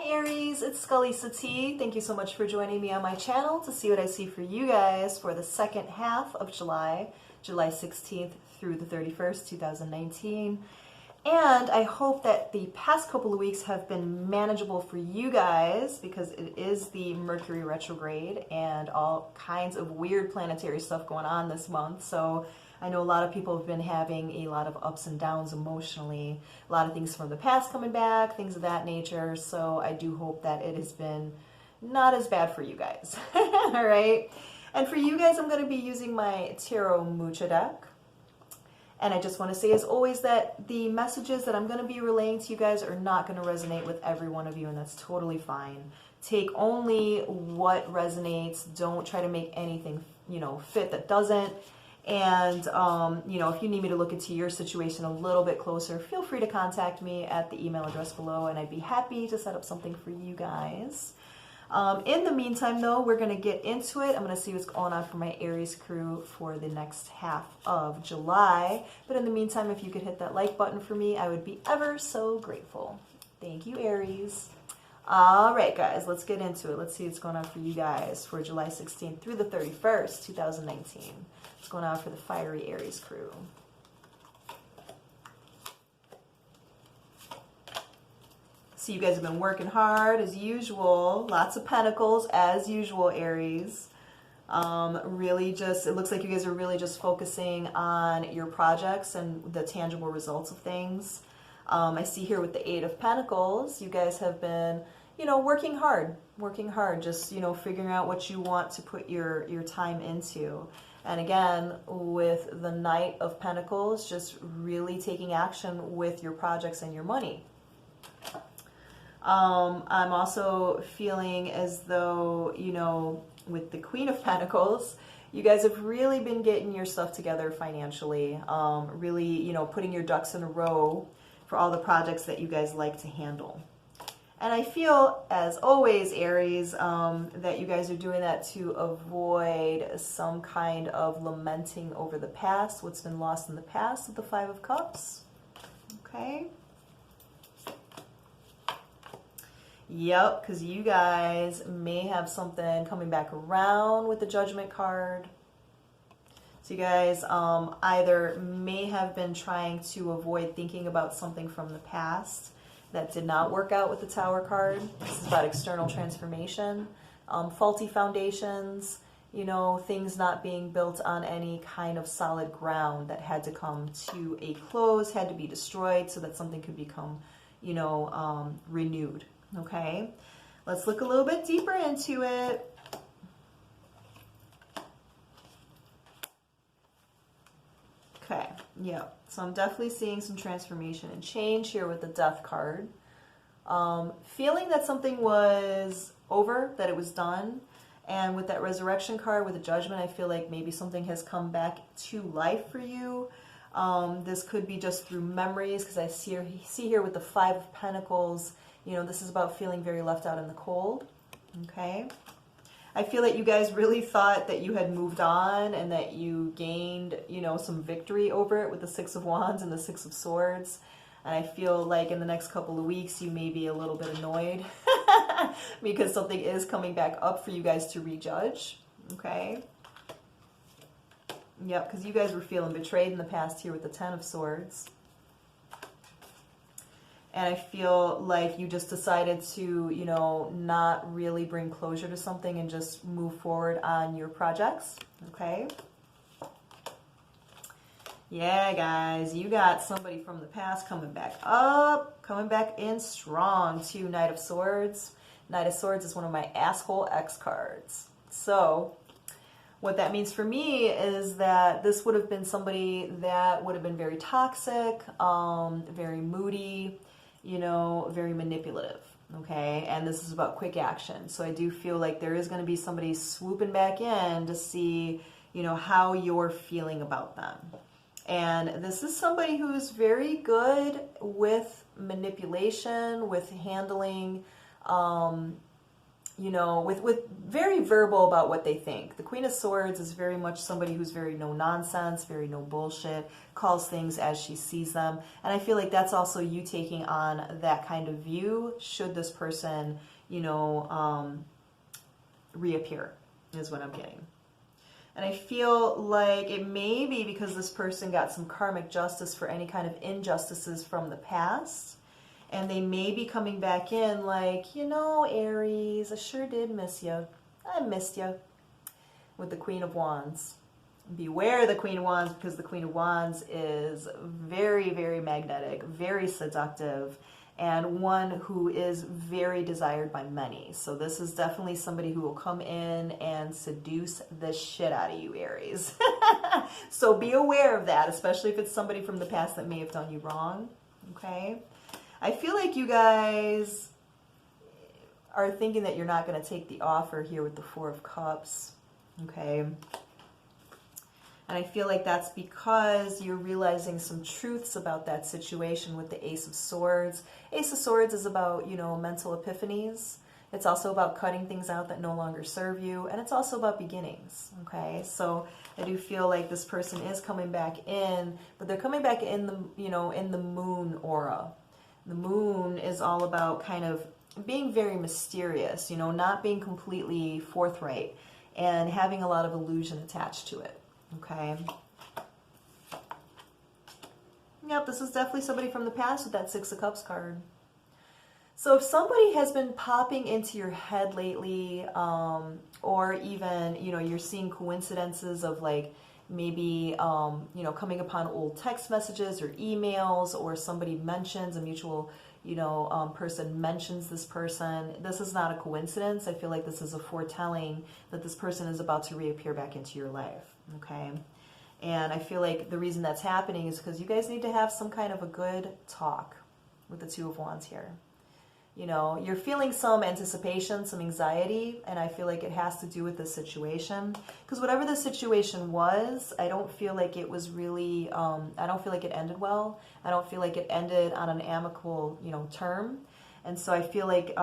Aries, it's Scully Sati. Thank you so much for joining me on my channel to see what I see for you guys for the second half of July, July 16th through the 31st, 2019. And I hope that the past couple of weeks have been manageable for you guys because it is the Mercury retrograde and all kinds of weird planetary stuff going on this month. So I know a lot of people have been having a lot of ups and downs emotionally, a lot of things from the past coming back, things of that nature. So I do hope that it has been not as bad for you guys. All right. And for you guys, I'm going to be using my Tarot Mucha deck. And I just want to say, as always, that the messages that I'm going to be relaying to you guys are not going to resonate with every one of you, and that's totally fine. Take only what resonates. Don't try to make anything, fit that doesn't. And, if you need me to look into your situation a little bit closer, feel free to contact me at the email address below, and I'd be happy to set up something for you guys. In the meantime, though, we're going to get into it. I'm going to see what's going on for my Aries crew for the next half of July. But in the meantime, if you could hit that like button for me, I would be ever so grateful. Thank you, Aries. All right, guys, let's get into it. Let's see what's going on for you guys for July 16th through the 31st, 2019. What's going on for the fiery Aries crew? So you guys have been working hard as usual. Lots of pentacles as usual, Aries. Really just, it looks like you guys are really just focusing on your projects and the tangible results of things. I see here with the Eight of Pentacles, you guys have been, working hard, just, figuring out what you want to put your time into. And again, with the Knight of Pentacles, just really taking action with your projects and your money. I'm also feeling as though, with the Queen of Pentacles, you guys have really been getting your stuff together financially, really, putting your ducks in a row for all the projects that you guys like to handle. And I feel, as always, Aries, that you guys are doing that to avoid some kind of lamenting over the past, what's been lost in the past with the Five of Cups. Okay. Yep, because you guys may have something coming back around with the Judgment card. So you guys either may have been trying to avoid thinking about something from the past that did not work out with the Tower card. This is about external transformation, faulty foundations, things not being built on any kind of solid ground that had to come to a close, had to be destroyed so that something could become, renewed. Okay, let's look a little bit deeper into it. Okay, yeah, so I'm definitely seeing some transformation and change here with the Death card. Feeling that something was over, that it was done. And with that Resurrection card, with the Judgment, I feel like maybe something has come back to life for you. This could be just through memories, because I see here with the Five of Pentacles, this is about feeling very left out in the cold. Okay. I feel that you guys really thought that you had moved on and that you gained, some victory over it with the Six of Wands and the Six of Swords. And I feel like in the next couple of weeks, you may be a little bit annoyed because something is coming back up for you guys to rejudge. Okay. Yep, because you guys were feeling betrayed in the past here with the Ten of Swords. And I feel like you just decided to, not really bring closure to something and just move forward on your projects. Okay. Yeah, guys, you got somebody from the past coming back up, coming back in strong to Knight of Swords. Knight of Swords is one of my asshole ex cards. So what that means for me is that this would have been somebody that would have been very toxic, very moody, very manipulative, okay? And this is about quick action. So I do feel like there is going to be somebody swooping back in to see, how you're feeling about them. And this is somebody who's very good with manipulation, with handling, you know, with very verbal about what they think. The Queen of Swords is very much somebody who's very no nonsense, very no bullshit, calls things as she sees them. And I feel like that's also you taking on that kind of view should this person, you know, reappear, is what I'm getting. And I feel like it may be because this person got some karmic justice for any kind of injustices from the past. And they may be coming back in like, you know, Aries, I sure did miss you. I missed you. With the Queen of Wands. Beware the Queen of Wands, because the Queen of Wands is very, very magnetic, very seductive, and one who is very desired by many. So this is definitely somebody who will come in and seduce the shit out of you, Aries. So be aware of that, especially if it's somebody from the past that may have done you wrong. Okay? I feel like you guys are thinking that you're not going to take the offer here with the Four of Cups. Okay? And I feel like that's because you're realizing some truths about that situation with the Ace of Swords. Ace of Swords is about, you know, mental epiphanies. It's also about cutting things out that no longer serve you. And it's also about beginnings. Okay? So I do feel like this person is coming back in, but they're coming back in the, you know, in the moon aura. The moon is all about kind of being very mysterious, you know, not being completely forthright and having a lot of illusion attached to it. Okay. Yep, this is definitely somebody from the past with that Six of Cups card. So if somebody has been popping into your head lately, or even, you know, you're seeing coincidences of like, maybe, you know, coming upon old text messages or emails, or somebody mentions a mutual, you know, person mentions this person. This is not a coincidence. I feel like this is a foretelling that this person is about to reappear back into your life. Okay. And I feel like the reason that's happening is because you guys need to have some kind of a good talk with the Two of Wands here. You know, you're feeling some anticipation, some anxiety, and I feel like it has to do with this situation. Because whatever the situation was, I don't feel like it was really, I don't feel like it ended well. I don't feel like it ended on an amicable, you know, term. And so I feel like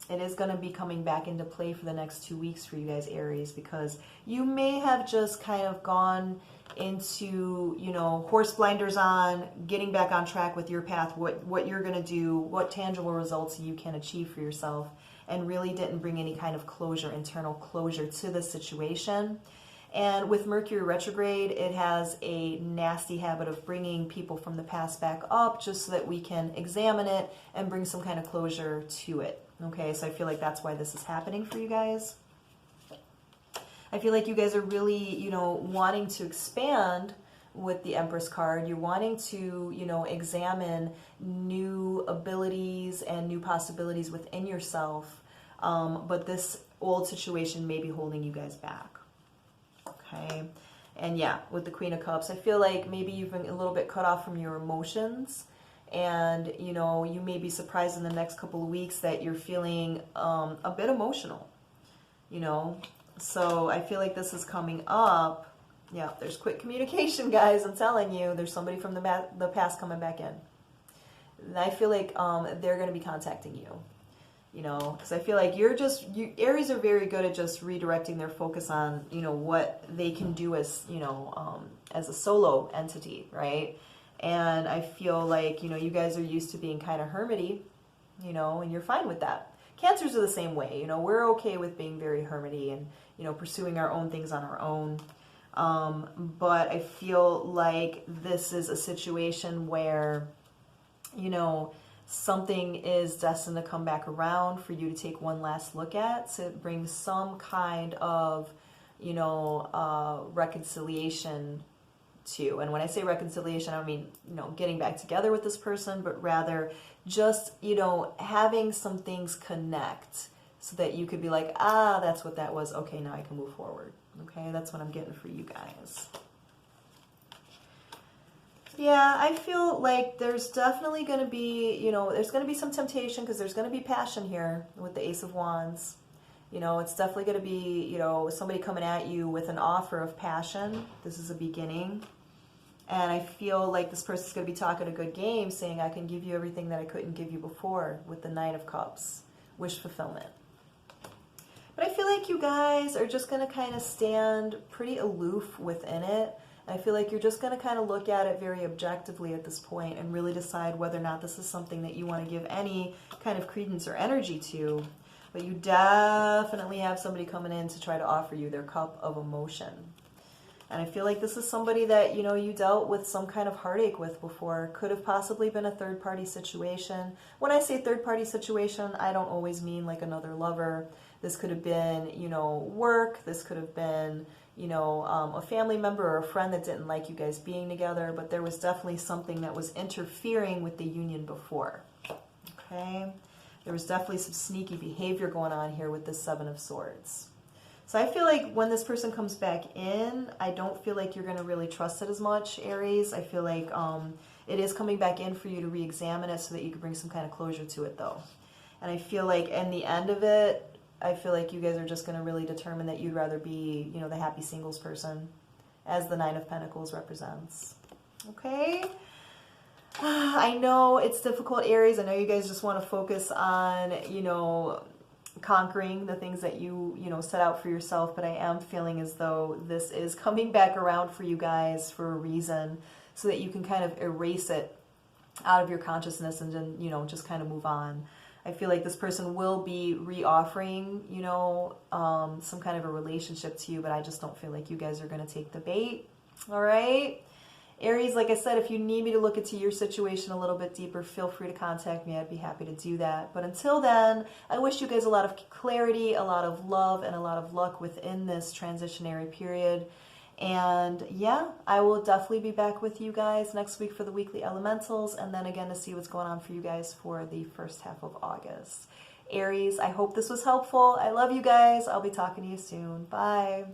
it is going to be coming back into play for the next 2 weeks for you guys, Aries, because you may have just kind of gone into, you know, horse blinders on, getting back on track with your path, what you're going to do, what tangible results you can achieve for yourself, and really didn't bring any kind of closure, internal closure to this situation. And with Mercury retrograde, it has a nasty habit of bringing people from the past back up just so that we can examine it and bring some kind of closure to it. Okay, so I feel like that's why this is happening for you guys. I feel like you guys are really, you know, wanting to expand with the Empress card. You're wanting to, you know, examine new abilities and new possibilities within yourself. But this old situation may be holding you guys back. Okay. And yeah, with the Queen of Cups, I feel like maybe you've been a little bit cut off from your emotions. And, you know, you may be surprised in the next couple of weeks that you're feeling a bit emotional, you know. So I feel like this is coming up. Yeah, there's quick communication, guys. I'm telling you, there's somebody from the past coming back in. And I feel like they're going to be contacting you, you know, because I feel like Aries are very good at just redirecting their focus on, you know, what they can do as, you know, as a solo entity, right? And I feel like, you know, you guys are used to being kind of hermity, you know, and you're fine with that. Cancers are the same way, you know, we're okay with being very hermity and, you know, pursuing our own things on our own. But I feel like this is a situation where, you know, something is destined to come back around for you to take one last look at, to bring some kind of, you know, reconciliation to. And when I say reconciliation, I don't mean, you know, getting back together with this person, but rather just, you know, having some things connect so that you could be like, ah, that's what that was. Okay, now I can move forward. Okay, that's what I'm getting for you guys. Yeah, I feel like there's definitely going to be, you know, there's going to be some temptation because there's going to be passion here with the Ace of Wands. You know, it's definitely going to be, you know, somebody coming at you with an offer of passion. This is a beginning. And I feel like this person's going to be talking a good game, saying, I can give you everything that I couldn't give you before, with the Nine of Cups. Wish fulfillment. But I feel like you guys are just going to kind of stand pretty aloof within it. I feel like you're just going to kind of look at it very objectively at this point and really decide whether or not this is something that you want to give any kind of credence or energy to. But you definitely have somebody coming in to try to offer you their cup of emotion. And I feel like this is somebody that, you know, you dealt with some kind of heartache with before. Could have possibly been a third-party situation. When I say third-party situation, I don't always mean like another lover. This could have been, you know, work. This could have been, you know, a family member or a friend that didn't like you guys being together. But there was definitely something that was interfering with the union before. Okay? There was definitely some sneaky behavior going on here with the Seven of Swords. So I feel like when this person comes back in, I don't feel like you're going to really trust it as much, Aries. I feel like it is coming back in for you to re-examine it so that you can bring some kind of closure to it, though. And I feel like in the end of it, I feel like you guys are just going to really determine that you'd rather be, you know, the happy singles person, as the Nine of Pentacles represents. Okay? I know it's difficult, Aries. I know you guys just want to focus on, you know, conquering the things that you know, set out for yourself, but I am feeling as though this is coming back around for you guys for a reason, so that you can kind of erase it out of your consciousness and then, you know, just kind of move on. I feel like this person will be re-offering, you know, some kind of a relationship to you, but I just don't feel like you guys are going to take the bait. All right? Aries, like I said, if you need me to look into your situation a little bit deeper, feel free to contact me. I'd be happy to do that. But until then, I wish you guys a lot of clarity, a lot of love, and a lot of luck within this transitionary period. And yeah, I will definitely be back with you guys next week for the weekly elementals, and then again to see what's going on for you guys for the first half of August. Aries, I hope this was helpful. I love you guys. I'll be talking to you soon. Bye.